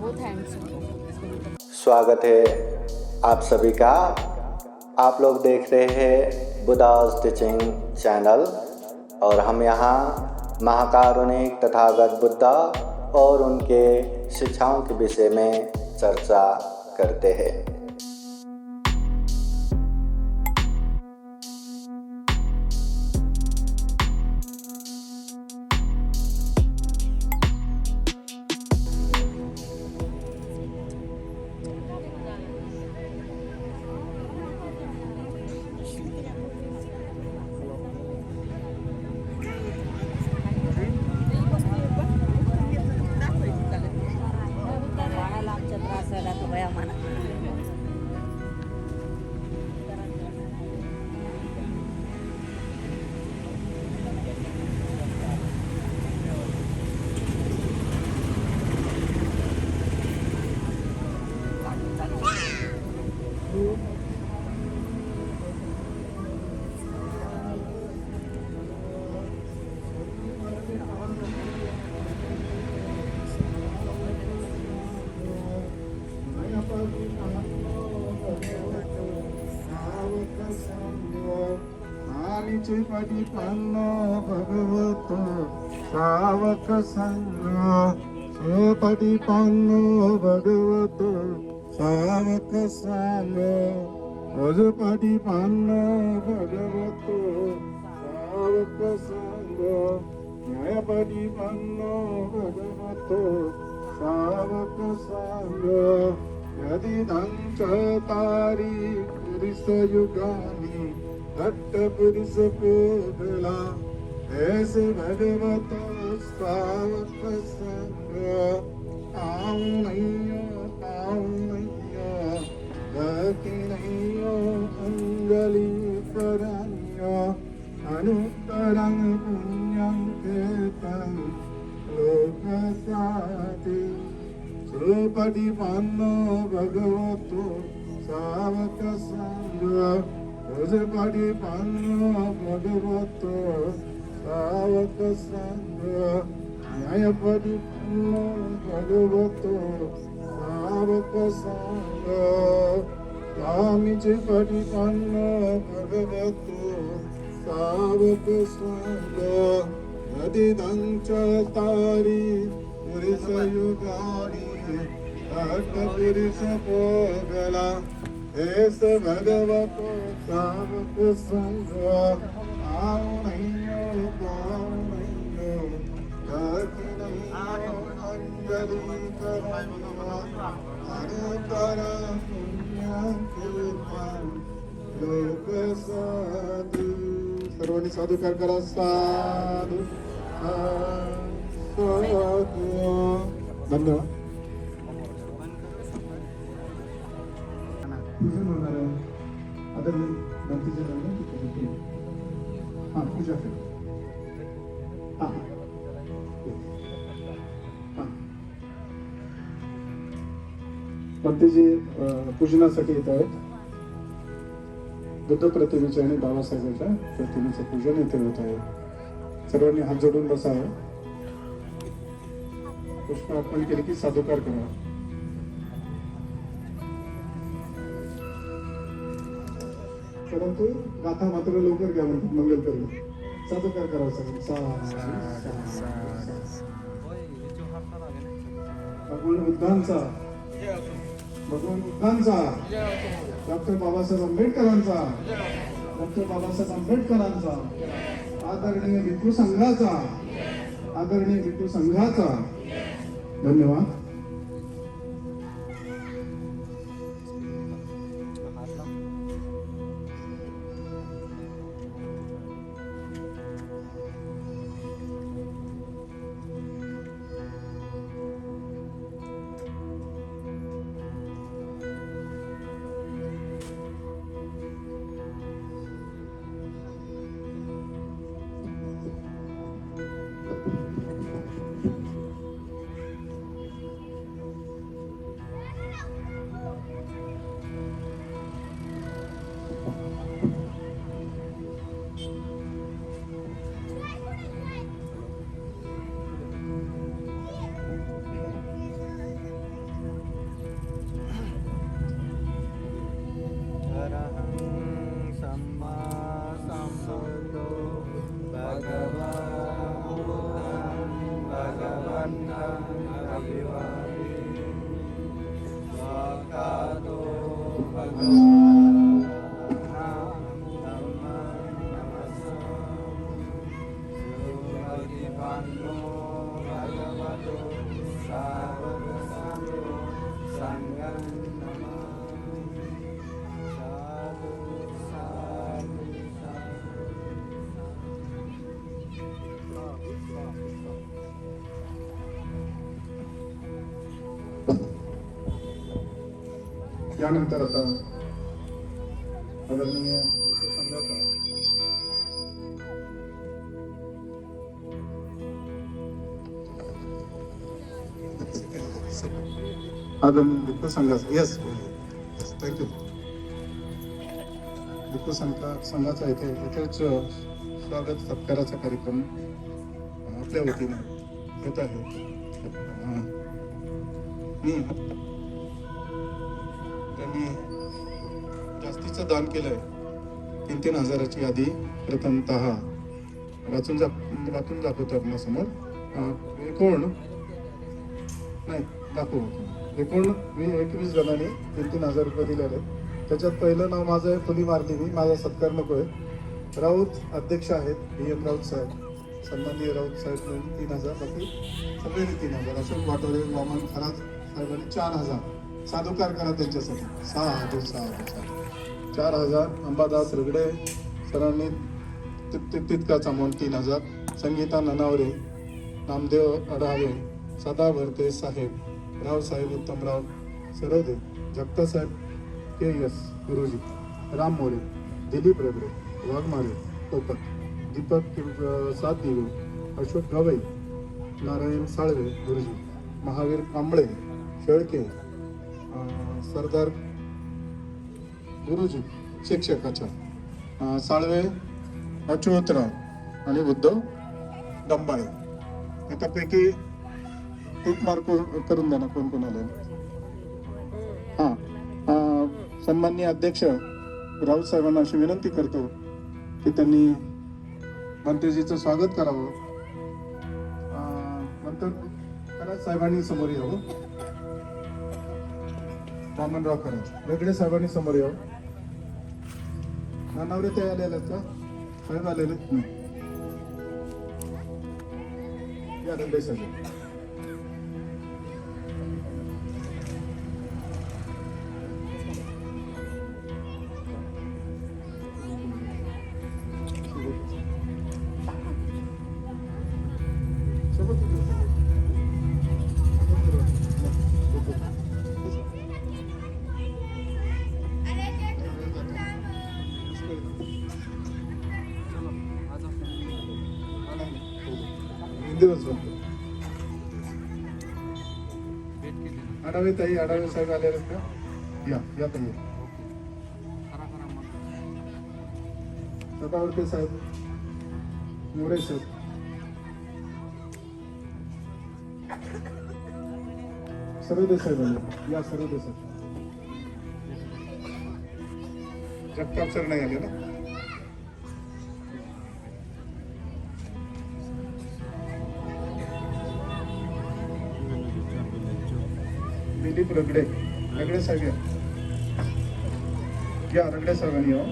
both hands. स्वागत है आप सभी का। आप लोग देख रहे हैं बुद्धास टीचिंग चैनल और हम यहाँ महाकारुणिक तथागत बुद्धा और उनके शिक्षाओं के विषय में चर्चा करते हैं। पन्नो भगवतो सावक संग पन्नो भगवतो सावक संग पन्नो भगवतो सावक संग न्यायपति पन्नो भगवतो सावक संग यदि दंचतारी पुरुष युगानि भक्त पुरुष पोगला ऐसे भगवत सावक संग आऊं नैया गति नैया अंजलि करन्या अनुत्तरं पुण्यं कीर्तन लोक साधि सुपटिपन्नो भगवतो सावक संग पन्नो भगवतो सावक संग न्यायपति पन्नो भगवतो सावक संग स्वामीचिपति पन्नो भगवतो सावक संग यदि दंचतारी पुरुष युगानि भक्त पुरुष पोगला ऐस भगवतो सावक संग आऊं नैयो गति नैयो अंजलि करन्या अनुत्तर पुण्यं कीर्तन लोक साधु। सर्वांनी साधुकार करा। साधु साधु। धन्यवाद। पूजन होणार आहे आदरणीय गणपतीचे पूजा करू। गणपतीजी पूजनासाठी येत आहेत। बुद्ध प्रतिमेचे आणि बाबासाहेबांच्या प्रतिमेचं पूजन येथे होत आहे। सर्वांनी हात जोडून बसावे। पुष्प अर्पण केले की साधुकार करा। परंतु गाथा मात्र लवकर घ्या म्हणतात मंगल करून साधुकार करावं सगळं। भगवान बुद्धांचा भगवान बुद्धांचा डॉक्टर बाबासाहेब आंबेडकरांचा डॉक्टर बाबासाहेब आंबेडकरांचा आदरणीय भिक्खू संघाचा आदरणीय भिक्खू संघाचा धन्यवाद। यानंतर आता आदरणीय संघाचा आदरणीय दुःख संघाचा यस थँक्यू दुःख संघाचा इथेच स्वागत सत्काराचा कार्यक्रम आपल्या वतीने होत आहे. त्यांनी जास्तीचं दान केलंय 3-3 हजाराची यादी प्रथमतः वाचून दाखवतो आपल्यासमोर. एकूण नाही दाखवतो एकूण 21 जणांनी 3-3 हजार रुपये दिलेले. त्याच्यात पहिलं नाव माझं आहे, फुली मारली मी, माझा सत्कार नको आहे. राऊत अध्यक्ष आहेत DM राऊत साहेब, सन्माननीय राऊत साहेब 3,000, बाकी सगळे 3,000. अशोक वाटोरे, वामन खरात साहेबांनी 4,000. साधुकार करा त्यांच्यासाठी 6,000. 4,000. अंबादास रगडे सरांनी तितकाच अमाऊंट 3,000. संगीता ननावरे, नामदेव अढावे, सदा भरते साहेब, रावसाहेब उत्तमराव सरवदे, जगतासाहेब KS गुरुजी, राम मोरे, दिलीप रगडे, वाघमारे टोपट, दीपक सातदिवे, अशोक गवई, नारायण साळवे गुरुजी, महावीर कांबळे शेळके, सरदार गुरुजी शिक्षकाच्या, साळवे अच्युतराव आणि उद्धव डंबाळे. यापैकी टिक मार्क करून द्या ना कोण कोण आले. हां, सन्माननीय अध्यक्ष राऊत साहेबांना अशी विनंती करतो की त्यांनी मंत्रीजीचं स्वागत करावं. नंतर खरात साहेबांनी समोर यावं. वामनराव खरात, वेगळे साहेबांनी समोर यावं. नानावरे ते आलेले का साहेब आलेले या दंडे साहेब. आढावे ताई, आढावे साहेब आले का? या ताई. सदावर्ते साहेब, मोरे साहेब, सरवदे साहेब आले. या सरवदे साहेब. जगताप सर नाही आले ना? दिलीप रगडे, रगडे साहेब या रगडे साहेबांनी या.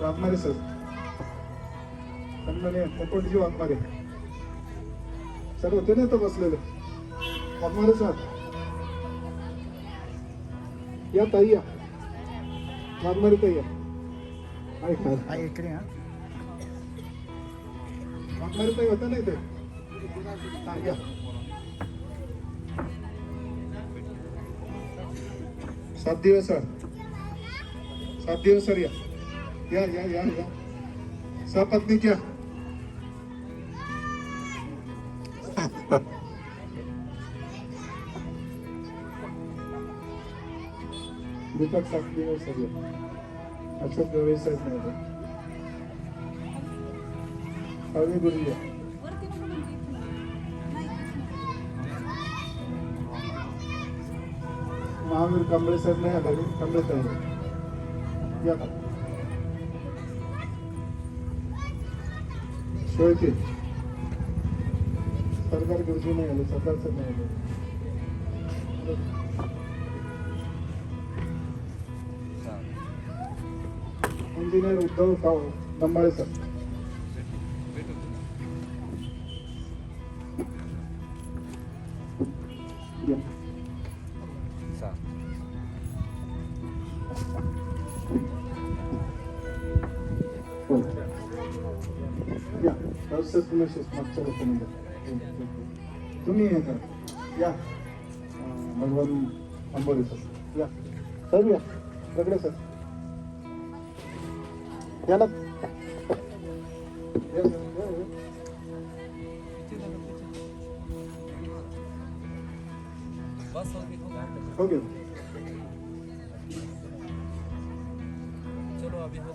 वाघमारे सर, सन्मान्य पोपटजी वाघमारे सर होते ना तर बसलेले. वाघमारे साहेब या ताई या. वाघमारे ताई या. वाघमारे ताई होता ना इथे. या सात दिवस सर या या या या या सपत्नी क्या दीपक सात दिवस सर या. अशोक गवई साहेब नाही हळवी गुरुजी या. महावीर कांबळे साहेब नाही आले. कांबळे साहेब या. शेळके सरदार गुरुजी नाही आले. सरदार साहेब नाही आले. Engineer Uddhav Gambale sir. या. हो. या. सर तुम्ही मागच्या लोकांमध्ये तुम्ही हे करा. या भगवान आंबोरे सर. या सर. या रगडे सर. या ना. या सर. ओके.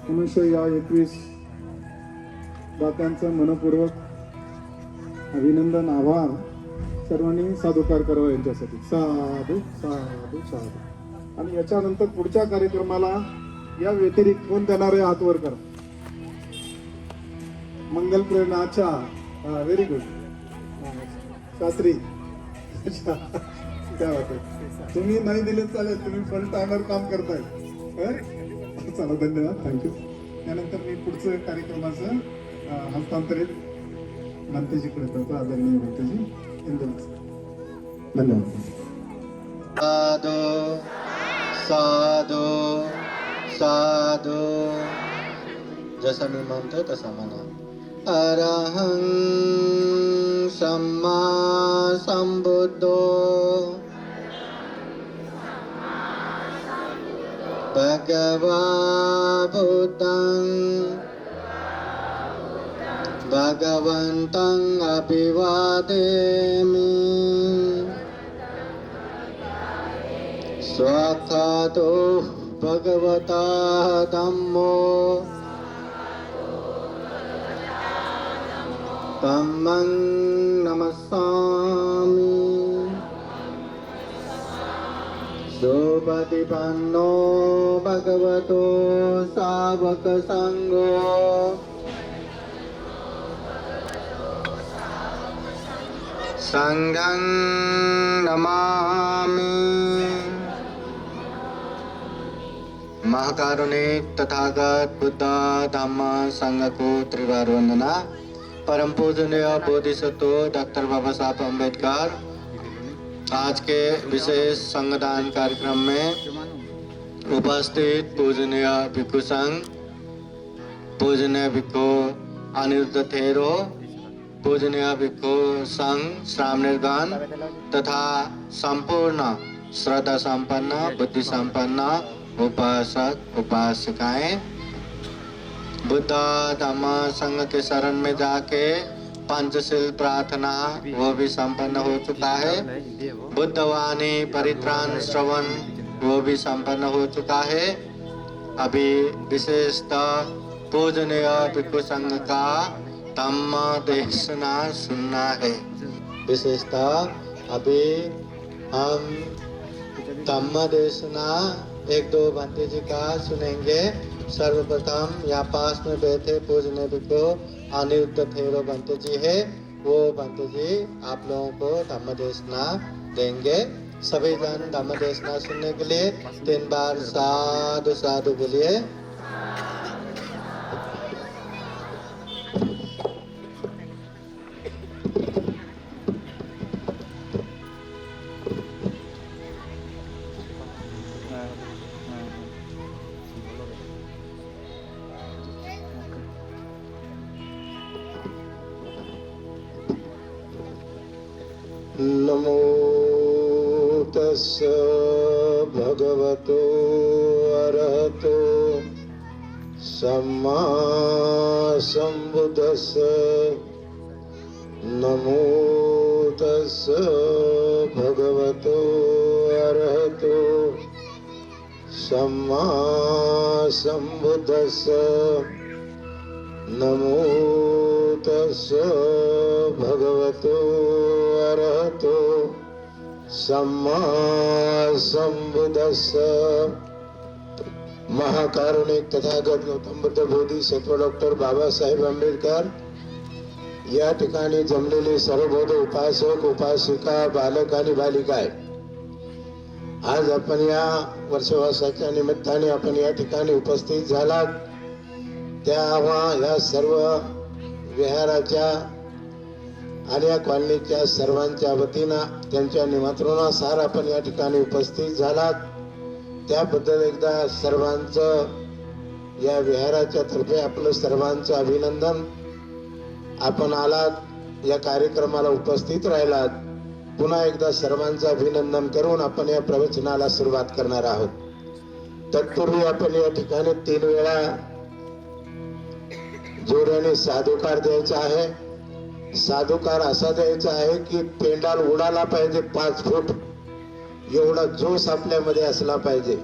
पुनश्च या 21 दात्यांचं मनपूर्वक अभिनंदन, आभार. सर्वांनी साधुकार करावा यांच्यासाठी. साधू साधू साधू. आणि याच्यानंतर पुढच्या कार्यक्रमाला या व्यतिरिक्त कोण देणार आहे? हात वर करा. मंगल प्रेरणा. अच्छा, व्हेरी गुड. शास्त्री. काय वाटत तुम्ही नाही दिले चालेल, तुम्ही फर्स्ट टायमर काम करताय. चला धन्यवाद, थँक्यू. त्यानंतर मी पुढचं कार्यक्रमाचं हस्तांतरित मंतेजीकडे करतो. आदरणीय मंतेजी, धन्यवाद. साधु साधु साधु. जसं मी म्हणतो तसं म्हणा. अरहं सम्मा संबुद्धो भगवा बुद्धं भगवन्तं अभिवादेमि. स्वाक्षातो भगवता धम्मो धम्मं नमस्सामि. सुपतिपन्नो भगवतो सावक संघो संघं नमामि. महाकारुणिक तथागत बुद्ध धम्म संघ को त्रिवार वंदना. परम पूजनीय बोधिसत्व डॉक्टर बाबा साहब अम्बेडकर आज के विशेष संगदान कार्यक्रम में उपस्थित पूजनीय भिक्षु संघ, पूजनीय भिक्षु अनिरुद्ध थेरो, पूजनीय भिक्षु संघ श्रामनिर्गण तथा संपूर्ण श्रद्धा संपन्न बुद्धि संपन्न उपासक उपासिकाएं बुद्ध धम्म संघ के शरण में जाके पंचशील प्रार्थना वो भी संपन्न हो चुका है. बुद्धवाणी परित्राण श्रवण वो भी संपन्न हो चुका है. अभी विशेषतः पूजनीय भिक्षु संघ का धम्म देशना सुनना है. विशेषतः अभी हम धम्म देशना 1-2 भंते जी का सुनेंगे. सर्वप्रथम यहाँ पास में बैठे पूजनीय भिक्षु अनिरुद्ध थेरो भंते जी है. वो भंते जी आप लोगों को धम्म देशना देंगे. सभी जन धम्म देशना सुनने के लिए 3 बार साधु साधु बोलिए. नमो तस्स भगवतो अरहतो सम्मा संबुद्धस्स. नमो तस्स भगवतो अरहतो सम्मा संबुद्धस्स. नमो तस्स भगवतो अरहतो सम्मा संबुद्धस्स. महाकारुणिक तथागत गौतम बुद्ध बोधिसत्व डॉक्टर बाबासाहेब आंबेडकर या ठिकाणी जमलेले सर्वबौद्ध उपासक उपासिका बालक आणि बालिका आहेत. आज आपण या वर्षवासाच्या निमित्ताने आपण या ठिकाणी उपस्थित झालात. तेव्हा या सर्व विहाराच्या आणि या कॉलनीच्या सर्वांच्या वतीनं त्यांच्या निमंत्रणानुसार आपण या ठिकाणी उपस्थित झालात, त्याबद्दल एकदा सर्वांचं या विहाराच्या तर्फे आपलं सर्वांचं अभिनंदन. आपण आलात, या कार्यक्रमाला उपस्थित राहिलात, पुन्हा एकदा सर्वांचं अभिनंदन करून आपण या प्रवचनाला सुरुवात करणार आहोत. तत्पूर्वी आपण या ठिकाणी 3 वेळा जोराने साधुकार द्यायचा आहे. साधुकार असा द्यायचा आहे की पेंडाल उडाला पाहिजे 5 फूट एवढा जोश आपल्यामध्ये असला पाहिजे.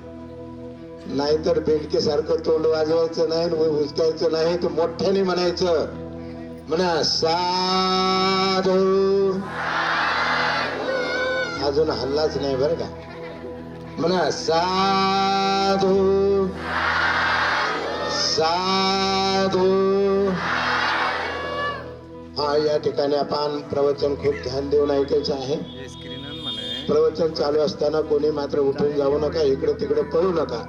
नाहीतर बेंडकेसारखं तोंड वाजवायचं नाही, उचकायचं नाही, तर मोठ्याने म्हणायचं, म्हणा साधू. अजून हल्लाच नाही बरं का. म्हणा साधू साधू. हा, या ठिकाणी आपण प्रवचन खूप ध्यान देऊन ऐकायचं आहे. प्रवचन चालू असताना कोणी मात्र उठून जाऊ नका, इकडे तिकडे पळू नका.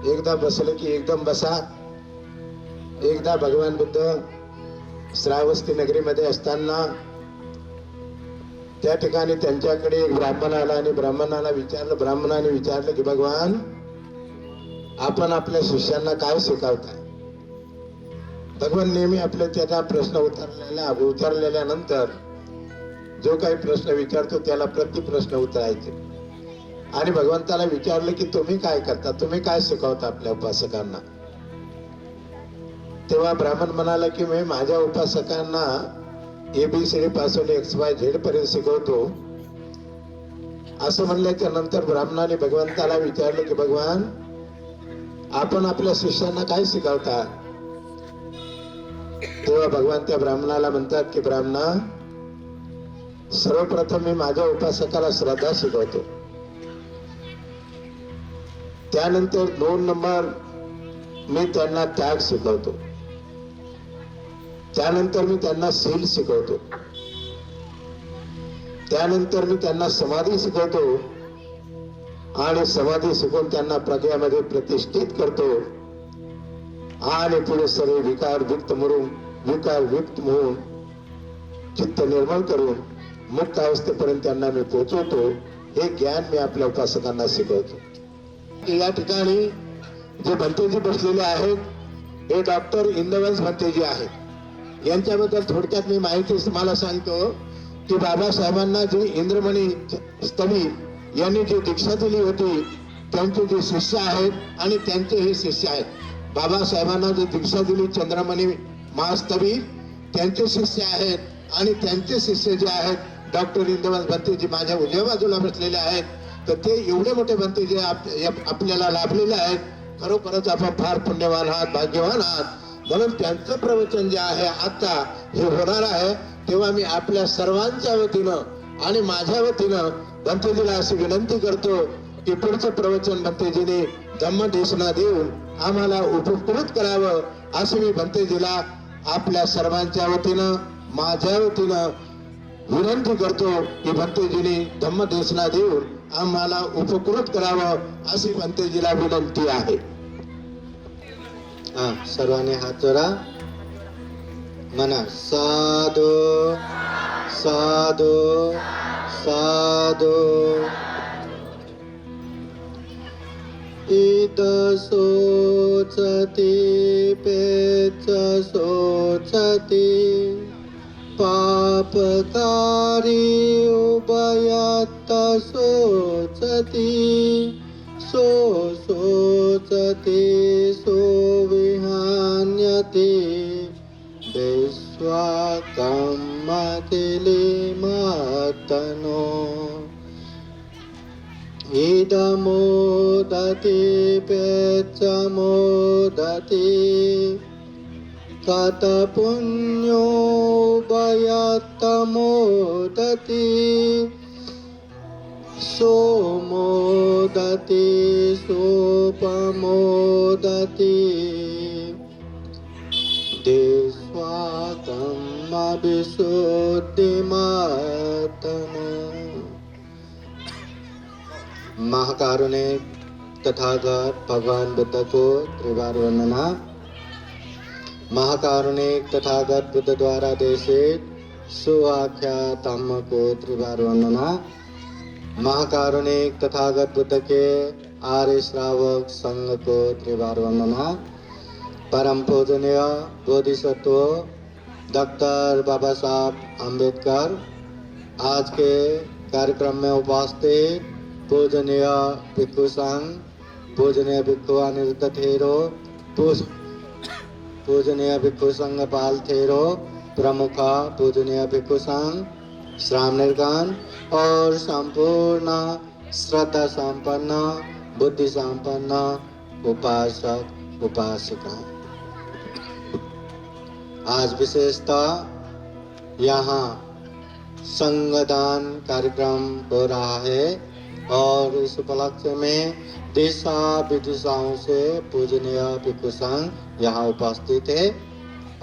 एकदा बसलं की एकदम बसा. एकदा भगवान बुद्ध श्रावस्ती नगरीमध्ये असताना त्या ठिकाणी त्यांच्याकडे एक ब्राह्मण आला आणि ब्राह्मणाने विचारलं की भगवान, आपण आपल्या शिष्यांना काय शिकवताय? भगवान नेहमी आपले त्यांना प्रश्न उतरलेल्यानंतर जो काही प्रश्न विचारतो त्याला प्रतिप्रश्न उतरायचे. आणि भगवंताला विचारलं की तुम्ही काय करता, तुम्ही काय शिकवता आपल्या उपासकांना? तेव्हा ब्राह्मण म्हणाला की मी माझ्या उपासकांना ABCD पासून XYZ पर्यंत शिकवतो. असं म्हणल्याच्या नंतर ब्राह्मणाने भगवंताला विचारलं की भगवान, आपण आपल्या शिष्यांना काय शिकवता? तेव्हा भगवान त्या ब्राह्मणाला म्हणतात की ब्राह्मणा, सर्वप्रथम मी माझ्या उपासकाला श्रद्धा शिकवतो. त्यानंतर 2 नंबर मी त्यांना त्याग शिकवतो. त्यानंतर मी त्यांना शील शिकवतो. त्यानंतर मी त्यांना समाधी शिकवतो आणि समाधी शिकवून त्यांना प्रज्ञामध्ये प्रतिष्ठित करतो. आणि पुढे सर्व विकार विक्त म्हणून चित्त निर्मळ करून मुक्त अवस्थेपर्यंत त्यांना मी पोहोचवतो. हे ज्ञान मी आपल्या उपासकांना शिकवतो. या ठिकाणी जे भंतेजी बसलेले आहेत हे डॉक्टर इंदवंश भंतेजी आहेत. यांच्याबद्दल थोडक्यात मी माहिती तुम्हाला सांगतो की बाबासाहेबांना जी इंद्रमणी स्थळी यांनी जी दीक्षा दिली होती त्यांचे जे शिष्य आहेत आणि त्यांचे हे शिष्य आहेत. बाबासाहेबांना जी दीक्षा दिली चंद्रमणी महास्तवी त्यांचे शिष्य आहेत आणि त्यांचे शिष्य जे आहेत डॉक्टर इंदवंश भंतेजी माझ्या उजव्या बाजूला बसलेले आहेत. तर ते एवढे मोठे भंतेजी आपल्याला लाभलेले आहेत. खरोखरच आपण फार पुण्यवान आहात, भाग्यवान आहात. म्हणून त्यांचं प्रवचन जे आहे आता हे होणार आहे. तेव्हा मी आपल्या सर्वांच्या वतीनं आणि माझ्या वतीनं भंतेजीला अशी विनंती करतो की पुढचं प्रवचन भंतेजीने धम्मदेशना देऊन आम्हाला उपकृत करावं असं मी भंतेजीला आपल्या सर्वांच्या वतीनं माझ्या वतीनं विनंती करतो की भंतेजीने धम्मदेशना देऊन आम्हाला उपकृत करावं अशी भंतेजीला विनंती आहे. सर्वांनी हात जोडा. म्हणा साधू साधू साधू. इद सोचती पेच सोचती पापकारी उभयात सोचती सोचते सो विहान्यते विश्वाकम्मतिले मातनो. इदमोदति पेच्चमोदति तत्पुण्यो भयत्तमोदति सोमोदति सोपमोदति देस्वाकम्मविशुद्धिमातनो. महाकारुणिक तथागत भगवान बुद्ध को त्रिवार वंदना. महाकारुणिक तथागत बुद्ध द्वारा देशित सुआख्या धम्म को त्रिवार वंदना। महाकारुणिक तथागत बुद्ध के आर्य श्रावक संघ को त्रिवार वंदना। परम पूजनीय बोधिसत्व डॉक्टर बाबा साहब अम्बेडकर, आज के कार्यक्रम में उपस्थित पूजनीय भिक्षु संघ, पूजनीय भिक्षु अनिरुद्ध थेरो, पूजनीय भिक्षु संघ बाल थेरो प्रमुख, पूजनीय भिक्षु संघ श्राम निर्गण और संपूर्ण श्रद्धा संपन्न बुद्धि संपन्न उपासक उपासिका, आज विशेषतः यहाँ संगदान कार्यक्रम हो रहा है और इस उपलक्ष्य में दिशा विदिशाओं से पूजनीय भिक्षु संघ यहाँ उपस्थित है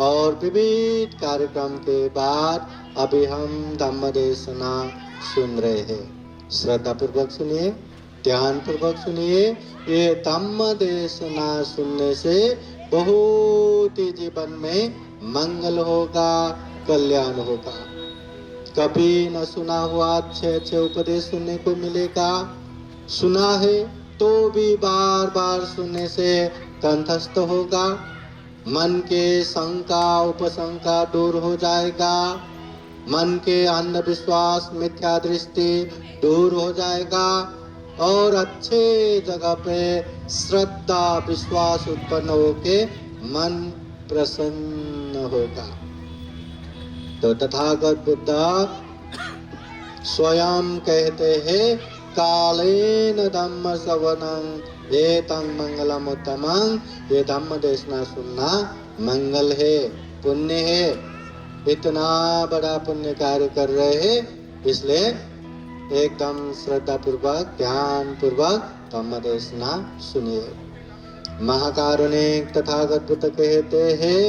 और विविध कार्यक्रम के बाद अभी हम धम्म देशना सुन रहे हैं। श्रद्धा पूर्वक सुनिए, ध्यान पूर्वक सुनिए। ये धम्म देशना सुनने से बहुत ही जीवन में मंगल होगा, कल्याण होगा। कभी न सुना हुआ अच्छे अच्छे उपदेश सुनने को मिलेगा, सुना है तो भी बार बार सुनने से कंठस्थ होगा। मन के शंका उपशंका दूर हो जाएगा, मन के अंधविश्वास मिथ्या दृष्टि दूर हो जाएगा और अच्छे जगह पे श्रद्धा विश्वास उत्पन्न होके मन प्रसन्न होगा। तो तथागत बुद्ध स्वयं कहते हैं, कालेन धम्म श्रवणं एतं मंगलम उत्तमं, ये धम्म देशना सुनना मंगल है, पुण्य है। इतना बड़ा पुण्य कार्य कर रहे हैं, इसलिए एकदम श्रद्धा पूर्वक ध्यान पूर्वक धम्म देशना सुनिए। महाकारुणिक तथागत बुद्ध कहते हैं,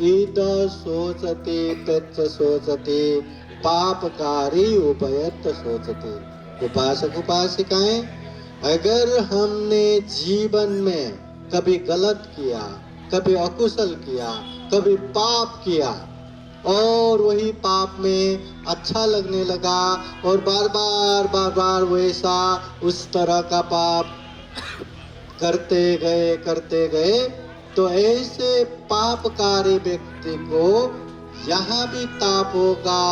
ईद सोचती पेच सोचती पापकारी उभयत सोचती। उपासक उपासिकाएं, अगर हमने जीवन में कभी गलत किया, कभी अकुशल किया, कभी पाप किया और वही पाप में अच्छा लगने लगा और बार बार वैसा उस तरह का पाप करते गए तो ऐसे पापकारी व्यक्ति को यहाँ भी ताप होगा,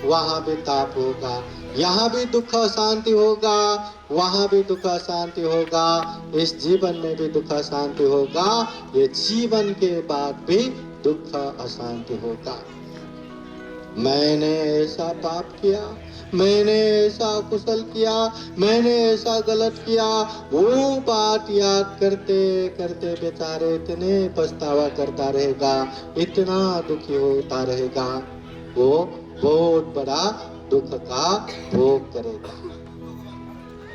वहाँ भी ताप होगा, यहाँ भी दुख अशांति होगा, वहाँ भी दुख अशांति होगा, इस जीवन में भी दुख अशांति होगा, ये जीवन के बाद भी दुख अशांति होगा। मैंने ऐसा पाप किया, मैंने ऐसा कुशल किया, मैंने ऐसा गलत किया, वो बात याद करते करते बेचारे इतने पछतावा करता रहेगा, इतना दुखी होता रहेगा, वो बहुत बड़ा दुख का भोग करेगा।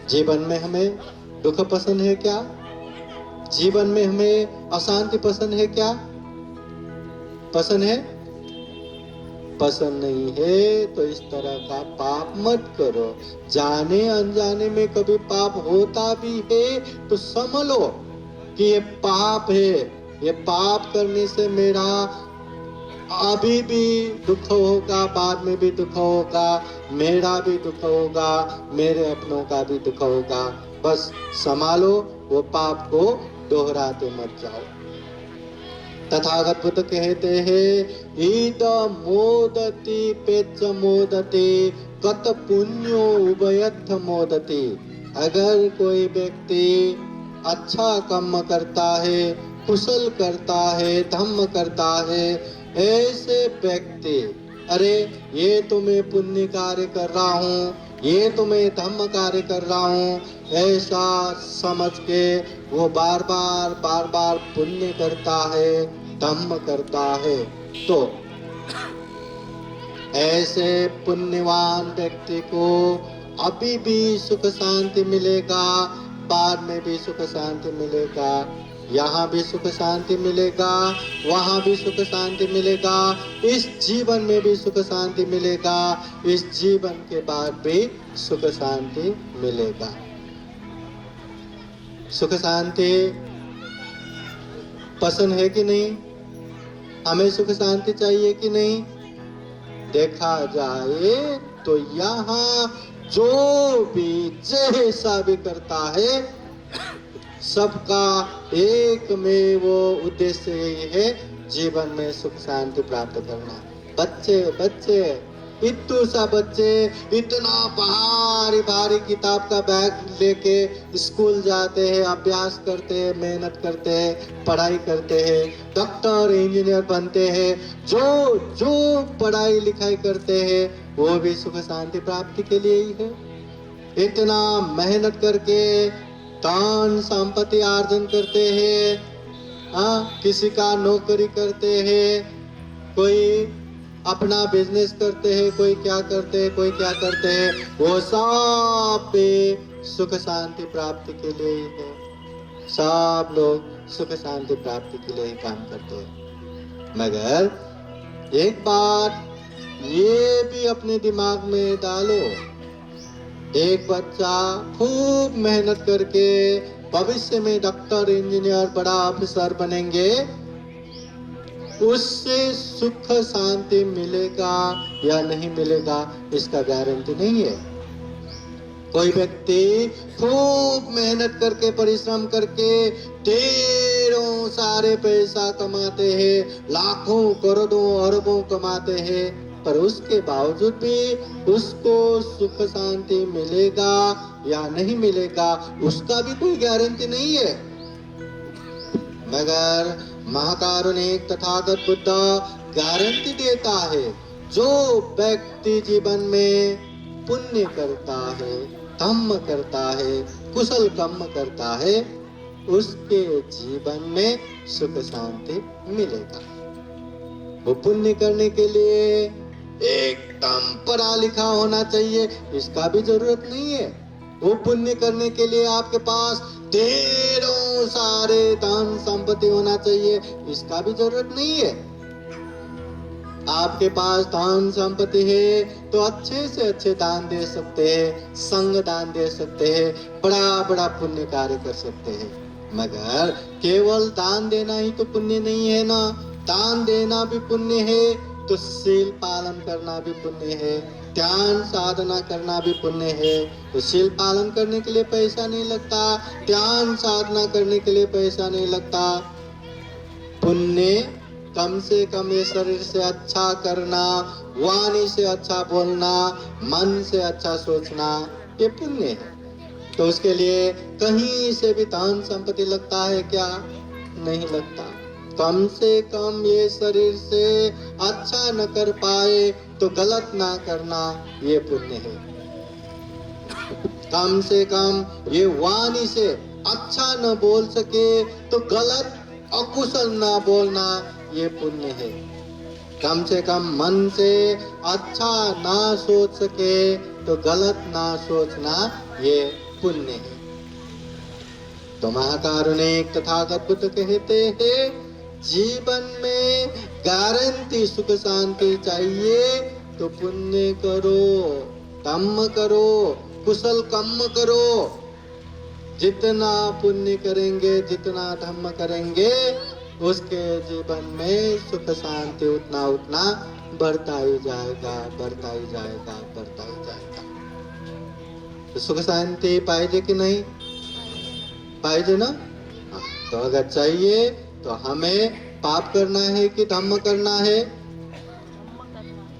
जीवन में हमें दुख पसंद है क्या? जीवन में हमें अशांति पसंद है क्या? पसंद है? पसंद नहीं है तो इस तरह का पाप मत करो। जाने अनजाने में कभी पाप होता भी है तो समझ लो कि ये पाप है, ये पाप करने से मेरा अभी भी दुख होगा, बाद में भी दुख होगा, मेरा भी दुख होगा, मेरे अपनों का भी दुख होगा। बस संभालो, वो पाप को दोहराते मत जाओ। तथागत बुद्ध कहते हैं, ईद मोदति पेच मोदति कत पुण्यो उभयथ मोदति। अगर कोई व्यक्ति अच्छा कर्म करता है, कुशल करता है, धम्म करता है, ऐसे व्यक्ति, अरे ये तो मैं पुण्य कार्य कर रहा हूँ, ये तो मैं धम्म कार्य कर रहा हूँ, ऐसा समझ के वो बार बार पुण्य करता है, धम्म करता है, तो ऐसे पुण्यवान व्यक्ति को अभी भी सुख शांति मिलेगा, बाद में भी सुख शांति मिलेगा, यहाँ भी सुख शांति मिलेगा, वहाँ भी सुख शांति मिलेगा, इस जीवन में भी सुख शांति मिलेगा, इस जीवन के बाद भी सुख शांति मिलेगा। सुख शांति पसंद है कि नहीं? हमें सुख शांति चाहिए कि नहीं? देखा जाए तो यहाँ जो भी जैसा भी करता है, सबका एक में वो उद्देश्य यही है, जीवन में सुख शांति प्राप्त करना। बच्चे इतू सा बच्चे इतना भारी भारी किताब का बैग लेके स्कूल जाते हैं, अभ्यास करते हैं, मेहनत करते हैं, पढ़ाई करते हैं, डॉक्टर इंजीनियर बनते हैं। जो पढ़ाई लिखाई करते हैं वो भी सुख शांति प्राप्ति के लिए ही है। इतना मेहनत करके धन संपत्ति अर्जन करते हैं, किसी का नौकरी करते हैं, कोई अपना बिजनेस करते हैं, कोई क्या करते हैं, कोई क्या करते हैं, वो सब भी सुख शांति प्राप्ति के लिए ही है। सब लोग सुख शांति प्राप्ति के लिए ही काम करते हैं। मगर एक बात ये भी अपने दिमाग में डालो, एक बच्चा खूब मेहनत करके भविष्य में डॉक्टर इंजीनियर बड़ा ऑफिसर बनेंगे, उससे सुख शांति मिलेगा या नहीं मिलेगा इसका गारंटी नहीं है। कोई व्यक्ति खूब मेहनत करके परिश्रम करके ढेरों सारे पैसा कमाते हैं, लाखों करोड़ों अरबों कमाते हैं, पर उसके बावजूद भी उसको सुख शांति मिलेगा या नहीं मिलेगा उसका भी कोई गारंटी नहीं है। मगर महाकारुणिक तथागत बुद्ध गारंटी देता है, जो व्यक्ति जीवन में पुण्य करता है, धम्म करता है, कुशल कर्म करता है, उसके जीवन में सुख शांति मिलेगा। वो पुण्य करने के लिए एकदम पढ़ा लिखा होना चाहिए इसका भी जरूरत नहीं है। वो पुण्य करने के लिए आपके पास ढेरों सारे धन संपत्ति होना चाहिए इसका भी जरूरत नहीं है। आपके पास धन संपत्ति है तो अच्छे से अच्छे दान दे सकते हैं, संग दान दे सकते हैं, बड़ा बड़ा पुण्य कार्य कर सकते हैं। मगर केवल दान देना ही तो पुण्य नहीं है ना। दान देना भी पुण्य है, तो शील पालन करना भी पुण्य है, ध्यान साधना करना भी पुण्य है। तो शील पालन करने के लिए पैसा नहीं लगता, ध्यान साधना करने के लिए पैसा नहीं लगता। पुण्य कम से कम ये शरीर से अच्छा करना, वाणी से अच्छा बोलना, मन से अच्छा सोचना, ये पुण्य है। तो उसके लिए कहीं से भी धन संपत्ति लगता है क्या? नहीं लगता। कम से कम ये शरीर से अच्छा न कर पाए तो गलत ना करना, ये पुण्य है। कम से कम ये वाणी से अच्छा न बोल सके तो गलत अकुशल ना बोलना, ये पुण्य है। कम से कम मन से अच्छा ना सोच सके तो गलत ना सोचना, ये पुण्य है। तो महाकारुणिक तथागत बुद्ध कहते हैं, जीवन में गारंटी सुख शांति चाहिए तो पुण्य करो, धम्म करो, कुशल कर्म करो। जितना पुण्य करेंगे, जितना धम्म करेंगे, उसके जीवन में सुख शांति उतना उतना बढ़ता ही जाएगा, बढ़ता ही जाएगा, बढ़ता ही जाएगा। तो सुख शांति पाइजे कि नहीं? पाइजे ना? तो अगर चाहिए तो हमें पाप करना है कि धम्म करना है?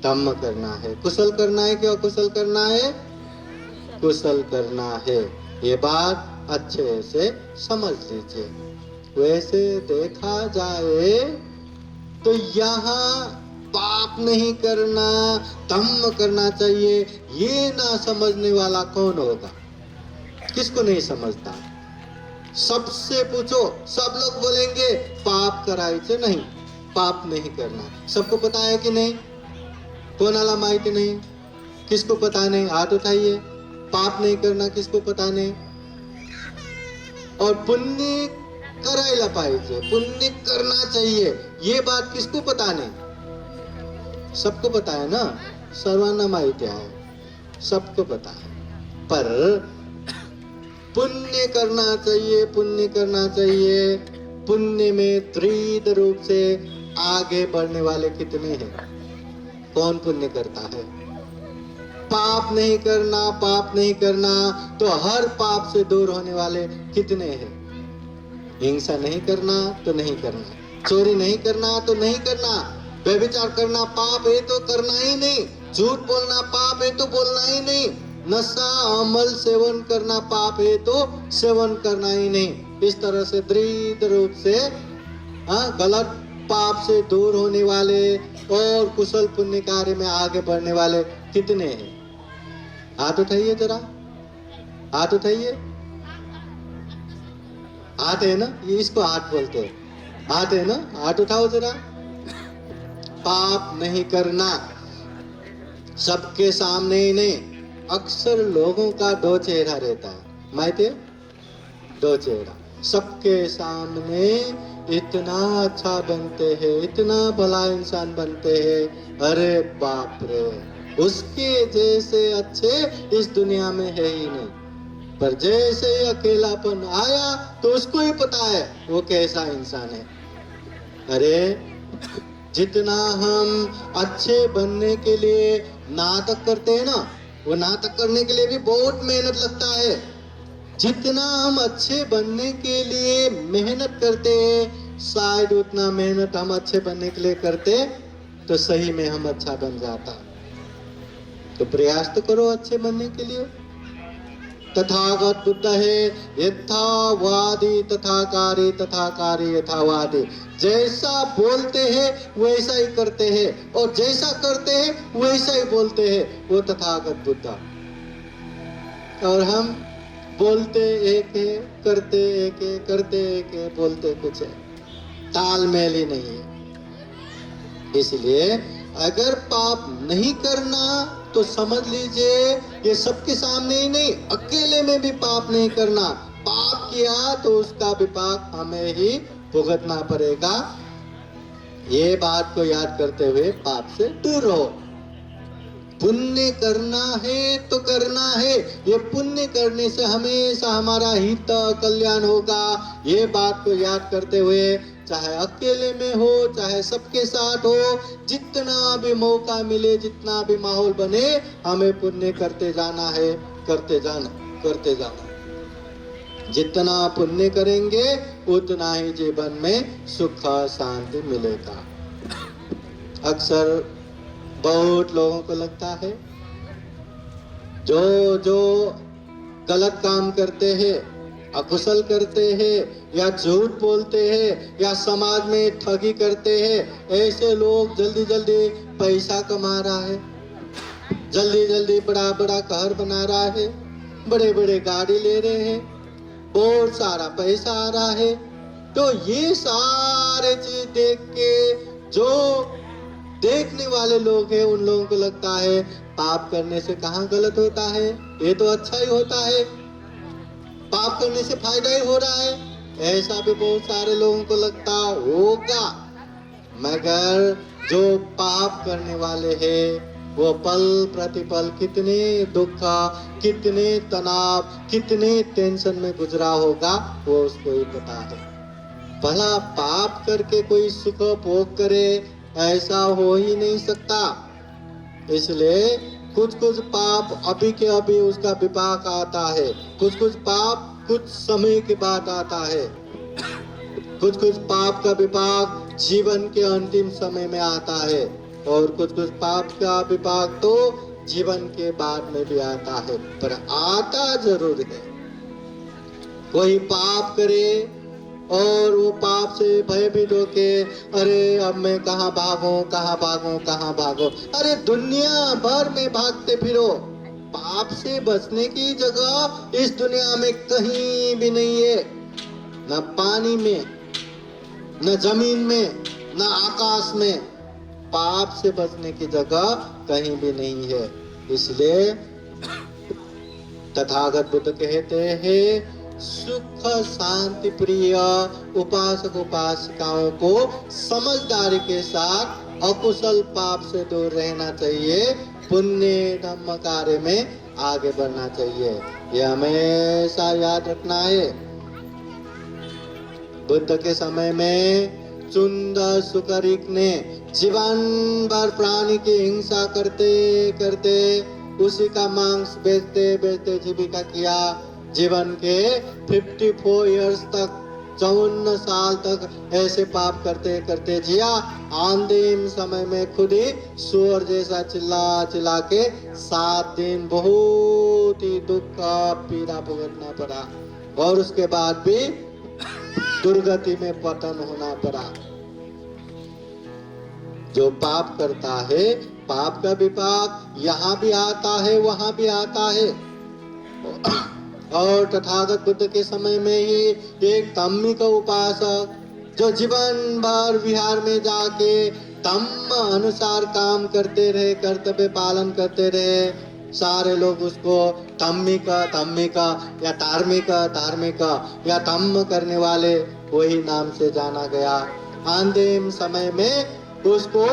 धम्म करना है। कुशल करना है कि अकुशल करना है? कुशल करना है। ये बात अच्छे से समझ लीजिए। वैसे देखा जाए तो यहाँ पाप नहीं करना, धम्म करना चाहिए, ये ना समझने वाला कौन होगा? किसको नहीं समझता? सबसे पूछो, सब लोग बोलेंगे पाप करायचं नहीं, पाप नहीं करना। सबको पता है कि नहीं? कोणाला माहिती नहीं? किसको पता नहीं? हाथ उठाइए। पाप नहीं करना किसको पता नहीं? और पुण्य करायला पाहिजे, पुण्य करना चाहिए, ये बात किसको पता नहीं? सबको पता है ना, सर्वांना माहिती आहे, सबको पता है। पर पुण्य करना चाहिए, पुण्य करना चाहिए। पुण्य में त्रिविध रूप से आगे बढ़ने वाले कितने हैं? कौन पुण्य करता है? पाप नहीं करना, पाप नहीं करना, तो हर पाप से दूर होने वाले कितने हैं? हिंसा नहीं करना तो नहीं करना, चोरी नहीं करना तो नहीं करना, व्यभिचार करना पाप है तो करना ही नहीं, झूठ बोलना पाप है तो बोलना ही नहीं, नशा अमल सेवन करना पाप है तो सेवन करना ही नहीं। इस तरह से दृढ़ रूप से गलत पाप से दूर होने वाले और कुशल पुण्य कार्य में आगे बढ़ने वाले कितने हैं? हाथ उठाइए जरा, हाथ उठाइए। हाथ है ना, ये इसको हाथ बोलते हैं, हाथ है ना, हाथ उठाओ जरा। पाप नहीं करना, सबके सामने ही नहीं। अक्सर लोगों का दो चेहरा रहता है, माइते दो चेहरा। सबके सामने इतना अच्छा बनते हैं, इतना भला इंसान बनते हैं, अरे बाप रे, उसके जैसे अच्छे इस दुनिया में है ही नहीं। पर जैसे ही अकेलापन आया तो उसको ही पता है वो कैसा इंसान है। अरे जितना हम अच्छे बनने के लिए नाटक करते हैं ना, वो नाटक करने के लिए भी बहुत मेहनत लगता है। जितना हम अच्छे बनने के लिए मेहनत करते हैं, शायद उतना मेहनत हम अच्छे बनने के लिए करते तो सही में हम अच्छा बन जाता। तो प्रयास तो करो अच्छे बनने के लिए। तथागत बुद्ध है यथावादी तथाकारी, तथाकारी यथावादी। जैसा बोलते हैं वैसा ही करते हैं, और जैसा करते हैं वैसा ही बोलते हैं, वो तथागत बुद्ध। और हम बोलते एक है, करते एक है, करते एक है, बोलते कुछ है, तालमेल ही नहीं है। इसलिए अगर पाप नहीं करना तो समझ लीजिए ये सबके सामने ही नहीं, अकेले में भी पाप नहीं करना। पाप किया तो उसका विपाक हमें ही भुगतना पड़ेगा। ये बात को याद करते हुए पाप से दूर रहो। पुण्य करना है तो करना है, ये पुण्य करने से हमेशा हमारा हित कल्याण होगा। ये बात को याद करते हुए चाहे अकेले में हो चाहे सबके साथ हो, जितना भी मौका मिले, जितना भी माहौल बने, हमें पुण्य करते जाना है, करते जाना, करते जाना। जितना पुण्य करेंगे उतना ही जीवन में सुख शांति मिलेगा। अक्सर बहुत लोगों को लगता है जो जो गलत काम करते हैं, अकुशल करते हैं, या झूठ बोलते हैं, या समाज में ठगी करते हैं, ऐसे लोग जल्दी जल्दी पैसा कमा रहा है, जल्दी जल्दी बड़ा बड़ा घर बना रहा है, बड़े बड़े गाड़ी ले रहे हैं, बहुत सारा पैसा आ रहा है। तो ये सारे चीज देख के जो देखने वाले लोग हैं उन लोगों को लगता है पाप करने से कहाँ गलत होता है, ये तो अच्छा ही होता है, पाप करने से फायदा ही हो रहा है। ऐसा भी बहुत सारे लोगों को लगता होगा। मगर जो पाप करने वाले हैं वो पल प्रतिपल कितने दुख, कितने तनाव, कितने टेंशन में गुजरा होगा वो उसको ही पता है। भला पाप करके कोई सुख भोग करे, ऐसा हो ही नहीं सकता। इसलिए कुछ कुछ पाप अभी के अभी उसका विपाक आता है, कुछ कुछ पाप कुछ समय के बाद आता है, कुछ कुछ पाप का विपाक जीवन के अंतिम समय में आता है, और कुछ कुछ पाप का विपाक तो जीवन के बाद में भी आता है, पर आता जरूर है। कोई पाप करे और वो पाप से भयभीत होके, अरे अब मैं कहाँ भागूं, कहाँ भागूं, कहाँ भागूं। अरे दुनिया भर में भागते फिरो, पाप से बचने की जगह इस दुनिया में कहीं भी नहीं है। न पानी में, न जमीन में, न आकाश में, पाप से बचने की जगह कहीं भी नहीं है। इसलिए तथागत बुद्ध कहते हैं सुख शांति प्रिय उपासक उपासिकाओं को समझदारी के साथ अकुशल पाप से दूर रहना चाहिए, पुण्य धर्म कार्य में आगे बढ़ना चाहिए। यह हमेशा याद रखना है। बुद्ध के समय में चुंद सुकरिक ने जीवन भर प्राणी की हिंसा करते करते उसी का मांस बेचते बेचते जीविका किया। जीवन के 54 इयर्स तक 54 साल तक ऐसे पाप करते करते जिया। अंतिम समय में खुद ही सुअर जैसा चिल्ला चिल्ला के 7 दिन बहुत ही दुख पीड़ा भुगतना पड़ा और उसके बाद भी दुर्गति में पतन होना पड़ा। जो पाप करता है पाप का विपाक यहाँ भी आता है वहां भी आता है। और तथागत बुद्ध के समय में ही एक धम्मी का उपासक जो जीवन भर विहार में जाके धम्म अनुसार काम करते रहे, कर्तव्य पालन करते रहे, सारे लोग उसको धार्मिक या धार्मिक या धम्म करने वाले वही नाम से जाना गया। अंतिम समय में उसको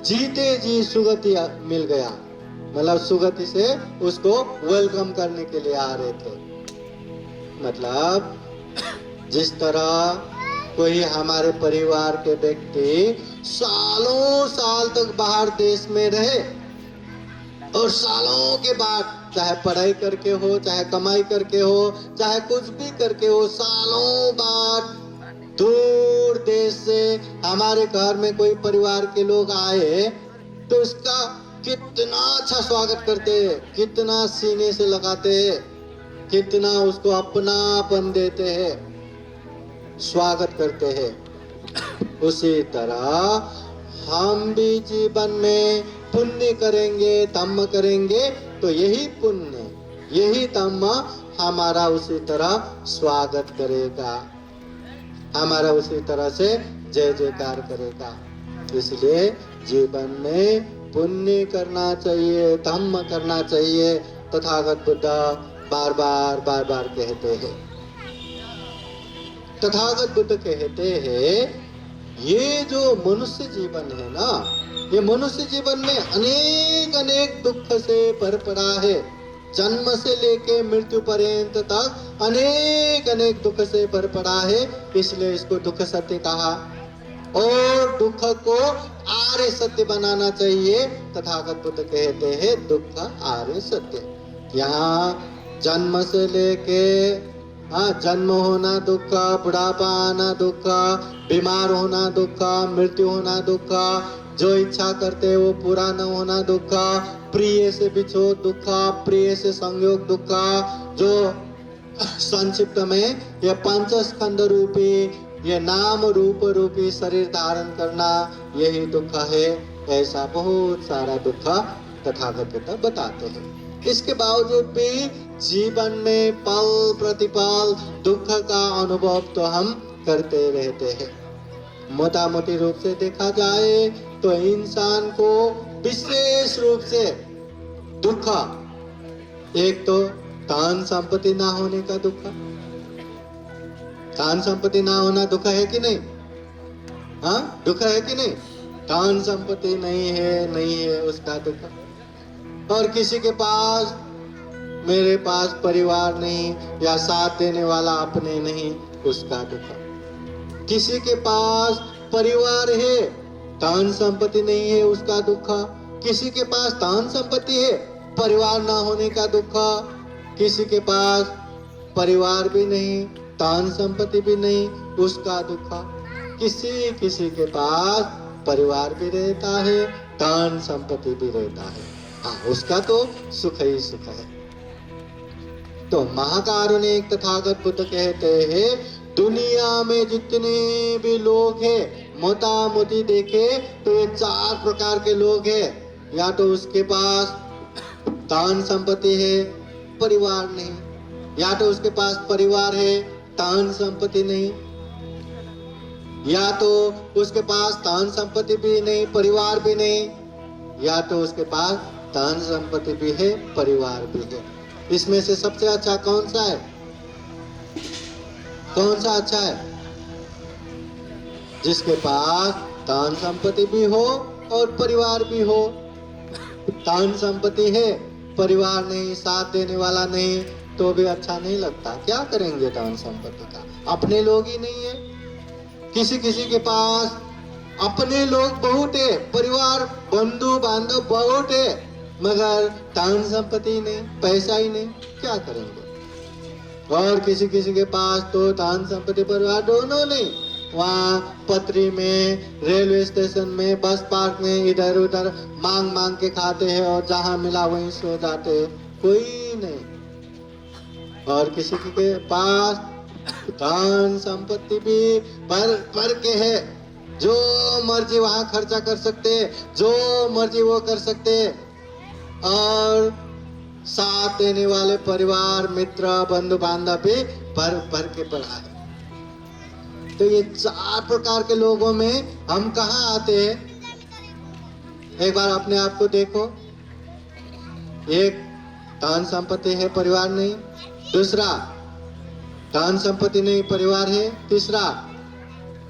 जीते जी सुगति मिल गया, मतलब सुगति से उसको वेलकम करने के लिए आ रहे थे। मतलब जिस तरह कोई हमारे परिवार के व्यक्ति सालों साल तक बाहर देश में रहे और सालों के बाद चाहे पढ़ाई करके हो, चाहे कमाई करके हो, चाहे कुछ भी करके हो, सालों बाद दूर देश से हमारे घर में कोई परिवार के लोग आए तो उसका कितना अच्छा स्वागत करते हैं, कितना सीने से लगाते हैं, कितना उसको अपनापन देते हैं, स्वागत करते हैं। उसी तरह हम भी जीवन में पुण्य करेंगे, धम्म करेंगे तो यही पुण्य, यही धम्म हमारा उसी तरह स्वागत करेगा, हमारा उसी तरह से जय जयकार करेगा। इसलिए जीवन में पुण्य करना चाहिए, धम्म करना चाहिए। तथागत बुद्ध बार बार कहते हैं। तथागत बुद्ध कहते हैं ये जो मनुष्य जीवन है ना, ये मनुष्य जीवन में अनेक दुख से भर पड़ा है। जन्म से लेके मृत्यु पर्यंत तक अनेक दुख से भर पड़ा है, इसलिए इसको दुख सत्य कहा। और दुख को आर्य सत्य बनाना चाहिए। तथागत बुद्ध कहते हैं दुख आर्य सत्य। यहाँ जन्म से लेके जन्म होना दुख, बुढ़ापा आना दुख, बीमार होना दुख, मृत्यु होना दुख, जो इच्छा करते वो पूरा न होना दुख, प्रिय से बिछोड़ दुख, प्रिय से संयोग दुख, जो संक्षिप्त में ये पंचस्कंद रूपी, ये नाम रूप रूपी शरीर धारण करना, यही दुख है। ऐसा बहुत सारा दुख तथागत बुद्ध बताते हैं। इसके बावजूद भी जीवन में पल प्रतिपल दुख का अनुभव तो हम करते रहते हैं। मोटा मोटी रूप से देखा जाए तो इंसान को विशेष रूप से दुख, एक तो धन संपत्ति ना होने का दुख, धन संपत्ति ना होना दुख है कि नहीं? हाँ, दुख है कि नहीं? धन संपत्ति नहीं है उसका दुख। और किसी के पास, मेरे पास परिवार नहीं या साथ देने वाला अपने नहीं, उसका दुख। किसी के पास परिवार है, धन संपत्ति नहीं है, उसका दुख। किसी के पास धन संपत्ति है, परिवार ना होने का दुख। किसी के पास परिवार भी नहीं, धन संपत्ति भी नहीं, उसका दुख। किसी के पास परिवार भी रहता है, धन संपत्ति भी रहता है, हाँ, उसका तो सुख ही सुख है। तो महाकारुणिक तथागत बुद्ध कहते हैं दुनिया में जितने भी लोग हैं, मोटा मोटी देखे तो ये 4 प्रकार के लोग हैं। या तो उसके पास धन संपत्ति है, परिवार नहीं, या तो उसके पास परिवार है, धन संपत्ति नहीं, या तो उसके पास धन संपत्ति भी नहीं, परिवार भी नहीं, या तो उसके पास धन संपत्ति भी है, परिवार भी है। इसमें से सबसे अच्छा कौन सा है? कौन सा अच्छा है? जिसके पास धन संपत्ति भी हो और परिवार भी हो। धन संपत्ति है, परिवार नहीं, साथ देने वाला नहीं, तो भी अच्छा नहीं लगता। क्या करेंगे धन संपत्ति का? अपने लोग ही नहीं है, किसी किसी के पास अपने लोग बहुत है, परिवार बंधु बांधव बहुत है, मगर धन संपत्ति नहीं, पैसा ही नहीं, क्या करेंगे। और किसी किसी के पास तो धन संपत्ति परिवार दोनों नहीं, वहाँ पत्री में, रेलवे स्टेशन में, बस पार्क में इधर उधर मांग मांग के खाते हैं और जहाँ मिला वहीं सो जाते हैं, कोई नहीं। और किसी के पास धन संपत्ति भी भर के है, जो मर्जी वहाँ खर्चा कर सकते, जो मर्जी वो कर सकते, और साथ देने वाले परिवार मित्र बंधु बांधव भी भर के पड़ा है। तो ये 4 प्रकार के लोगों में हम कहाँ आते हैं? एक बार अपने आप को देखो। एक, धन संपत्ति है परिवार नहीं। दूसरा, धन संपत्ति नहीं परिवार है। तीसरा,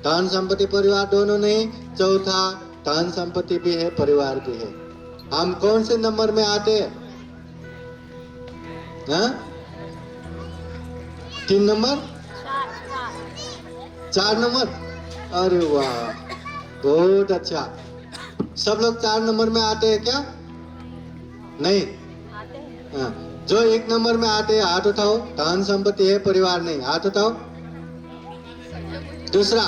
धन संपत्ति परिवार दोनों नहीं। चौथा, धन संपत्ति भी है परिवार भी है। हम कौन से नंबर में आते हैं? 3 नंबर, 4 नंबर। अरे वाह, बहुत अच्छा। सब लोग 4 नंबर में आते हैं क्या? नहीं, हाँ। जो 1 नंबर में आते हैं हाथ उठाओ। धन संपत्ति है परिवार नहीं, हाथ उठाओ। दूसरा,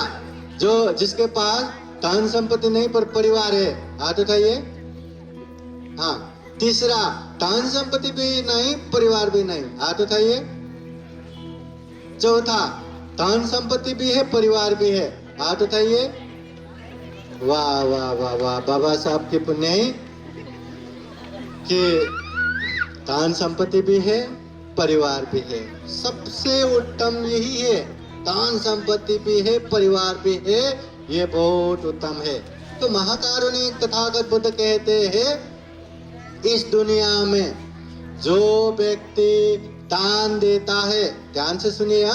जो जिसके पास धन संपत्ति नहीं पर परिवार है, हाथ उठाइए। हाँ। तीसरा, धन संपत्ति भी नहीं परिवार भी नहीं, हाथ उठाइए। चौथा, धन संपत्ति भी है परिवार भी है, हाथ उठाइए। वाह वाह वाह वाह, बाबा साहब की पुण्य कि धन संपत्ति भी है परिवार भी है। सबसे उत्तम यही है, धन संपत्ति भी है परिवार भी है, ये बहुत उत्तम है। तो महाकारुणिक तथागत बुद्ध कहते हैं, इस दुनिया में जो व्यक्ति दान देता है, ध्यान से सुनिए,